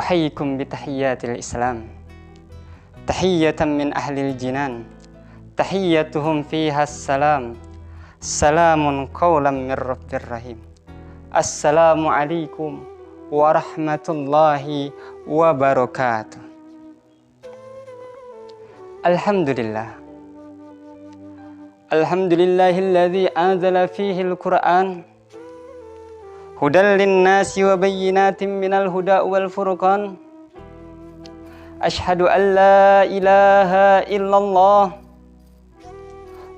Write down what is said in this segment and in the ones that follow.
Uhayyikum bitahiyyatil Islam. Tahiyyatan min ahlil jinan. Tahiyyatuhum fiha salam. Salamun qawlan min rabbir rahim. Assalamualaikum warahmatullahi wabarakatuh. Alhamdulillah. Alhamdulillahilladzi anzala fihi al-Qur'an hudan linnasi wa bayyinatin minal huda wal furqan. Ashhadu an la ilaha illallah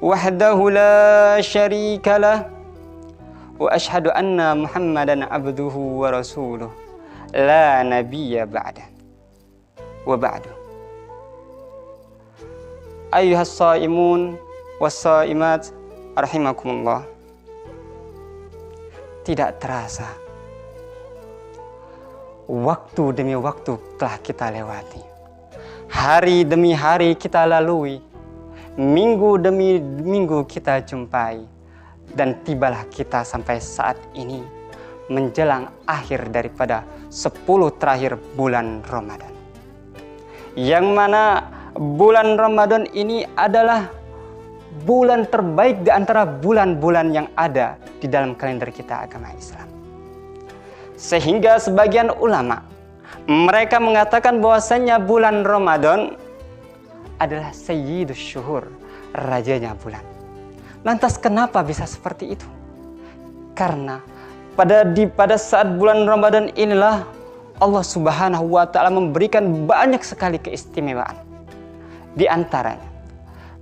wahdahu la syarika lah wa ashhadu anna Muhammadan abduhu wa rasuluh la nabiyya ba'da wa ba'du. Ayyuhas shaimun was-shaimat rahimakumullah. Tidak terasa, waktu demi waktu telah kita lewati. Hari demi hari kita lalui. Minggu demi minggu kita jumpai. Dan tibalah kita sampai saat ini menjelang akhir daripada 10 terakhir bulan Ramadan. Yang mana bulan Ramadan ini adalah bulan terbaik di antara bulan-bulan yang ada di dalam kalender kita agama Islam. Sehingga sebagian ulama mereka mengatakan bahwasanya bulan Ramadan adalah sayyidus syuhur, rajanya bulan. Lantas kenapa bisa seperti itu? Karena pada saat bulan Ramadan inilah Allah Subhanahu wa taala memberikan banyak sekali keistimewaan. Di antaranya,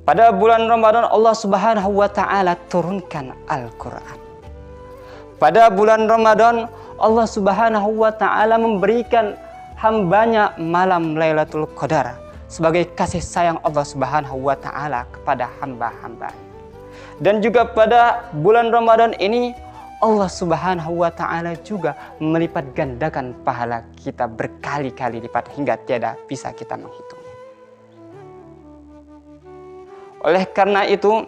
pada bulan Ramadan Allah Subhanahu wa taala turunkan Al-Qur'an. Pada bulan Ramadan Allah Subhanahu wa taala memberikan hambanya malam Lailatul Qadar sebagai kasih sayang Allah Subhanahu wa taala kepada hamba-hamba. Dan juga pada bulan Ramadan ini Allah Subhanahu wa taala juga melipat gandakan pahala kita berkali-kali lipat hingga tiada bisa kita menghitung. Oleh karena itu,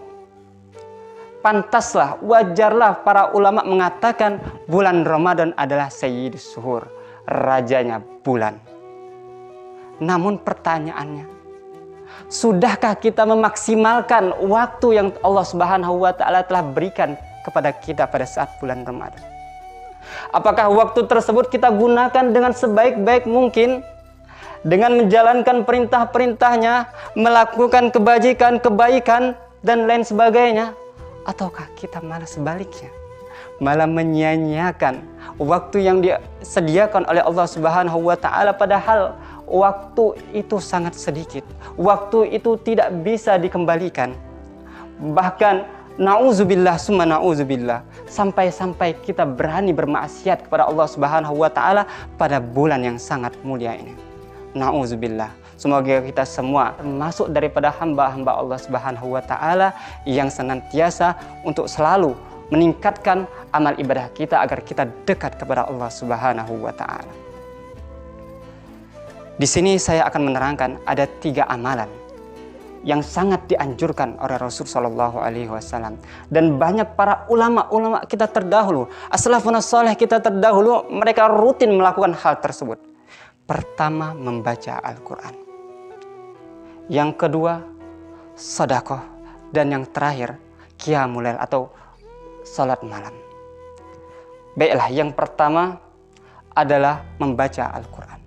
pantaslah, wajarlah para ulama mengatakan bulan Ramadan adalah sayyidus syuhur, rajanya bulan. Namun pertanyaannya, sudahkah kita memaksimalkan waktu yang Allah Subhanahu wa taala telah berikan kepada kita pada saat bulan Ramadan? Apakah waktu tersebut kita gunakan dengan sebaik-baik mungkin? Dengan menjalankan perintah-perintahnya, melakukan kebajikan, kebaikan, dan lain sebagainya. Ataukah kita malah sebaliknya, malah menyia-nyiakan waktu yang disediakan oleh Allah Subhanahu wa taala, padahal waktu itu sangat sedikit. Waktu itu tidak bisa dikembalikan. Bahkan na'udzubillah summa na'udzubillah, sampai-sampai kita berani bermaksiat kepada Allah Subhanahu wa taala pada bulan yang sangat mulia ini. Na'udzubillah. Semoga kita semua termasuk daripada hamba-hamba Allah Subhanahu wa taala yang senantiasa untuk selalu meningkatkan amal ibadah kita agar kita dekat kepada Allah Subhanahu wa taala. Di sini saya akan menerangkan ada 3 amalan yang sangat dianjurkan oleh Rasul sallallahu alaihi wasallam, dan banyak para ulama-ulama kita terdahulu, as-salafun salih kita terdahulu, mereka rutin melakukan hal tersebut. Pertama, membaca Al-Quran. Yang kedua, sedekah. Dan yang terakhir, qiyamul lail atau salat malam. Baiklah, yang pertama adalah membaca Al-Quran.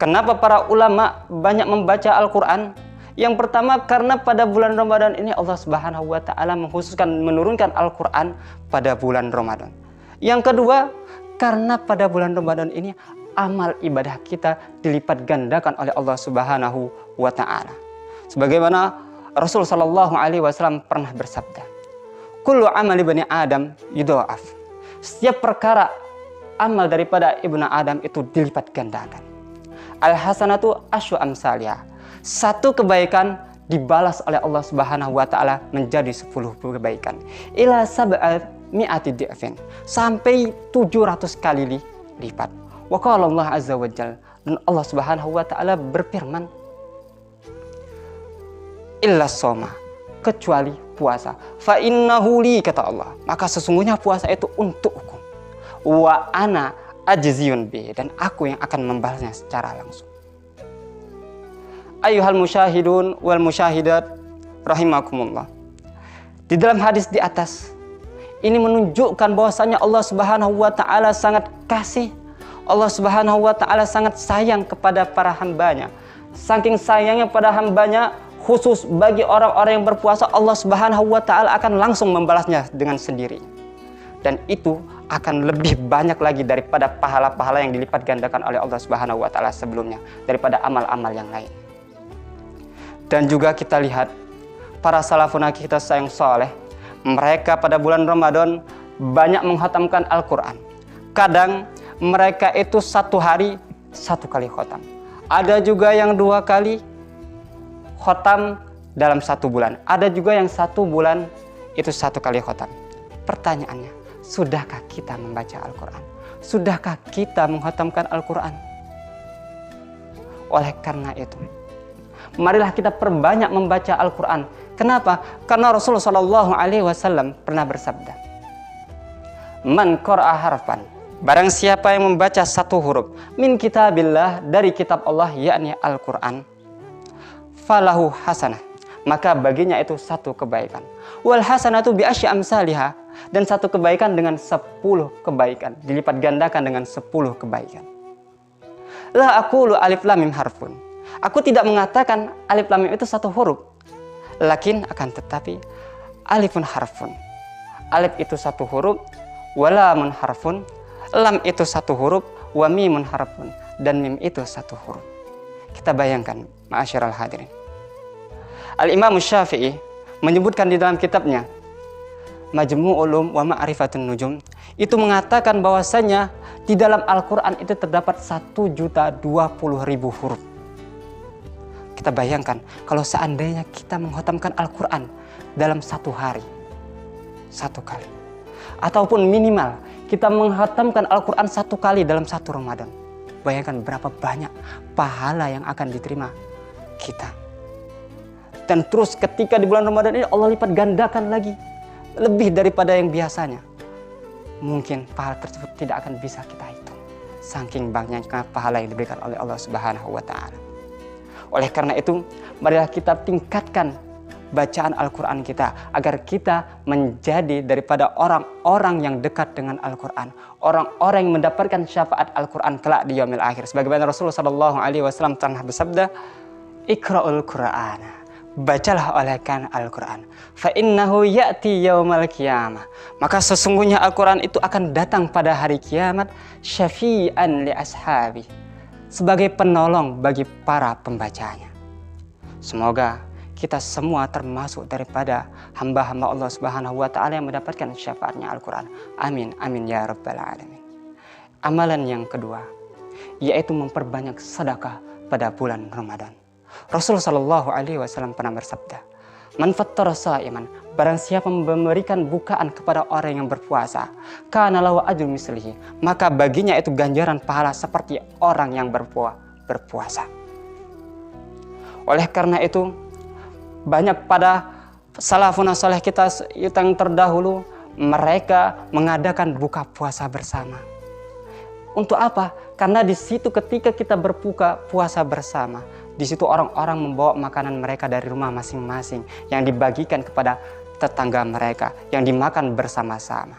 Kenapa para ulama banyak membaca Al-Quran? Yang pertama, karena pada bulan Ramadan ini Allah Subhanahu wa taala mengkhususkan menurunkan Al-Quran pada bulan Ramadan. Yang kedua, karena pada bulan Ramadan ini amal ibadah kita dilipat gandakan oleh Allah Subhanahu wa taala. Sebagaimana Rasul sallallahu alaihi wasallam pernah bersabda, "Kullu amali bani Adam yudha'af." Setiap perkara amal daripada ibnu Adam itu dilipat gandakan. Al-hasanatu asyru amsalha. Satu kebaikan dibalas oleh Allah Subhanahu wa taala menjadi 10 kebaikan. Ila sab'ati di'fin. Sampai 700 kali lipat. Wa qala Allah azza wa jalla, dan Allah Subhanahu wa taala berfirman, illa shoma, kecuali puasa. Fa innahu li, kata Allah, maka sesungguhnya puasa itu untukku. Wa ana ajziyun bi, dan aku yang akan membalasnya secara langsung. Ayyuhal musyahidun wal musyahidat rahimakumullah. Di dalam hadis di atas ini menunjukkan bahwasanya Allah Subhanahu wa taala sangat kasih. Allah Subhanahu wa taala sangat sayang kepada para hambanya. Saking sayangnya pada hambanya, khusus bagi orang-orang yang berpuasa, Allah Subhanahu wa taala akan langsung membalasnya dengan sendiri. Dan itu akan lebih banyak lagi daripada pahala-pahala yang dilipat gandakan oleh Allah Subhanahu wa taala sebelumnya, daripada amal-amal yang lain. Dan juga kita lihat para salafun kita yang soleh, mereka pada bulan Ramadan banyak menghatamkan Al-Quran. Kadang mereka itu satu hari satu kali khotam. Ada juga yang 2 kali khotam dalam 1 bulan. Ada juga yang 1 bulan itu 1 kali khotam. Pertanyaannya, sudahkah kita membaca Al-Quran? Sudahkah kita menghatamkan Al-Quran? Oleh karena itu, marilah kita perbanyak membaca Al-Quran. Kenapa? Karena Rasulullah SAW pernah bersabda, Man qara'a harfan, barang siapa yang membaca 1 huruf min kitabillah, dari kitab Allah, yakni Al-Quran, falahu hasanah, maka baginya itu 1 kebaikan. Wal hasanatu bi asyi amsalihah, dan 1 kebaikan dengan 10 kebaikan, dilipat gandakan dengan 10 kebaikan. La aqulu alif lam mim harfun, aku tidak mengatakan alif lam mim itu 1 huruf. Lakin akan tetapi alifun harfun, alif itu 1 huruf, walamun harfun, lam itu 1 huruf, wa mimun harfun, dan mim itu 1 huruf. Kita bayangkan, ma'asyiral hadirin, Al-Imam Syafi'i menyebutkan di dalam kitabnya Majmu' Ulum wa Ma'rifatun Nujum, itu mengatakan bahwasanya di dalam Al-Quran itu terdapat 1.020.000 huruf. Kita bayangkan kalau seandainya kita menghatamkan Al-Quran dalam 1 hari 1 kali, ataupun minimal kita menghatamkan Al-Quran 1 kali dalam 1 Ramadan. Bayangkan berapa banyak pahala yang akan diterima kita. Dan terus ketika di bulan Ramadan ini Allah lipat gandakan lagi, lebih daripada yang biasanya. Mungkin pahala tersebut tidak akan bisa kita hitung, saking banyaknya pahala yang diberikan oleh Allah Subhanahu wa taala. Oleh karena itu, marilah kita tingkatkan bacaan Al-Quran kita, agar kita menjadi daripada orang-orang yang dekat dengan Al-Quran, orang-orang yang mendapatkan syafaat Al-Quran kelak di yaumil akhir. Sebagaimana Rasulullah SAW pernah bersabda, Iqra'ul Qur'ana, bacalah olehkan Al-Quran, fa innahu ya'ti yaumal qiyamah, maka sesungguhnya Al-Quran itu akan datang pada hari kiamat, syafi'an li ashabi, sebagai penolong bagi para pembacanya. Semoga kita semua termasuk daripada hamba-hamba Allah Subhanahu wa taala yang mendapatkan syafaatnya Al-Quran. Amin, amin ya rabbal alamin. Amalan yang kedua, yaitu memperbanyak sedekah pada bulan Ramadan. Rasulullah SAW pernah bersabda, Man fattara sha'iman, barang siapa memberikan bukaan kepada orang yang berpuasa, kana lahu ajru mislihi, maka baginya itu ganjaran pahala seperti orang yang berpuasa. Oleh karena itu, banyak pada salafun saleh kita yang terdahulu, mereka mengadakan buka puasa bersama. Untuk apa? Karena di situ ketika kita berbuka puasa bersama, di situ orang-orang membawa makanan mereka dari rumah masing-masing yang dibagikan kepada tetangga mereka, yang dimakan bersama-sama.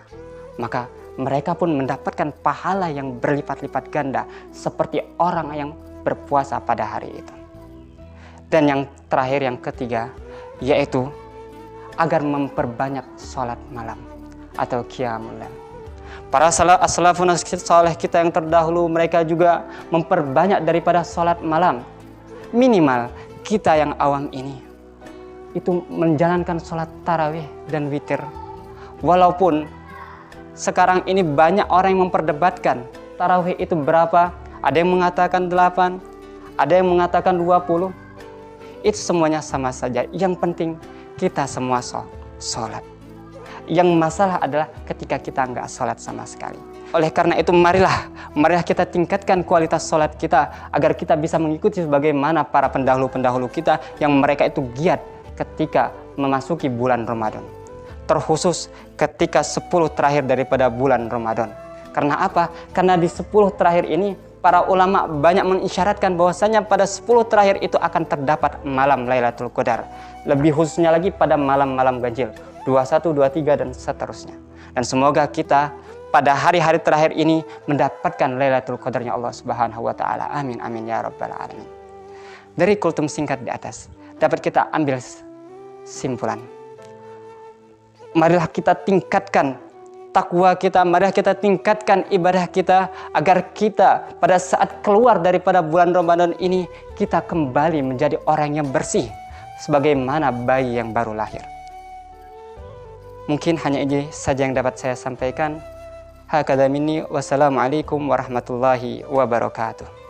Maka mereka pun mendapatkan pahala yang berlipat-lipat ganda seperti orang yang berpuasa pada hari itu. Dan yang terakhir, yang ketiga, yaitu agar memperbanyak sholat malam atau qiyamul lail. Para as-salafun saleh kita yang terdahulu, mereka juga memperbanyak daripada sholat malam. Minimal kita yang awam ini itu menjalankan sholat tarawih dan witir. Walaupun sekarang ini banyak orang yang memperdebatkan tarawih itu berapa. Ada yang mengatakan 8, ada yang mengatakan 20. Itu semuanya sama saja. Yang penting kita semua sholat. Yang masalah adalah ketika kita nggak sholat sama sekali. Oleh karena itu marilah kita tingkatkan kualitas sholat kita, agar kita bisa mengikuti sebagaimana para pendahulu-pendahulu kita yang mereka itu giat ketika memasuki bulan Ramadan. Terkhusus ketika 10 terakhir daripada bulan Ramadan. Karena apa? Karena di 10 terakhir ini para ulama banyak mengisyaratkan bahwasanya pada 10 terakhir itu akan terdapat malam Lailatul Qadar. Lebih khususnya lagi pada malam-malam ganjil 21, 23 dan seterusnya. Dan semoga kita pada hari-hari terakhir ini mendapatkan Lailatul Qadarnya Allah Subhanahu wa taala. Amin amin ya rabbal alamin. Dari kultum singkat di atas dapat kita ambil simpulan. Marilah kita tingkatkan takwa kita, marilah kita tingkatkan ibadah kita agar kita pada saat keluar daripada bulan Ramadan ini kita kembali menjadi orang yang bersih sebagaimana bayi yang baru lahir. Mungkin hanya ini saja yang dapat saya sampaikan. Hakadha minni, wassalamualaikum warahmatullahi wabarakatuh.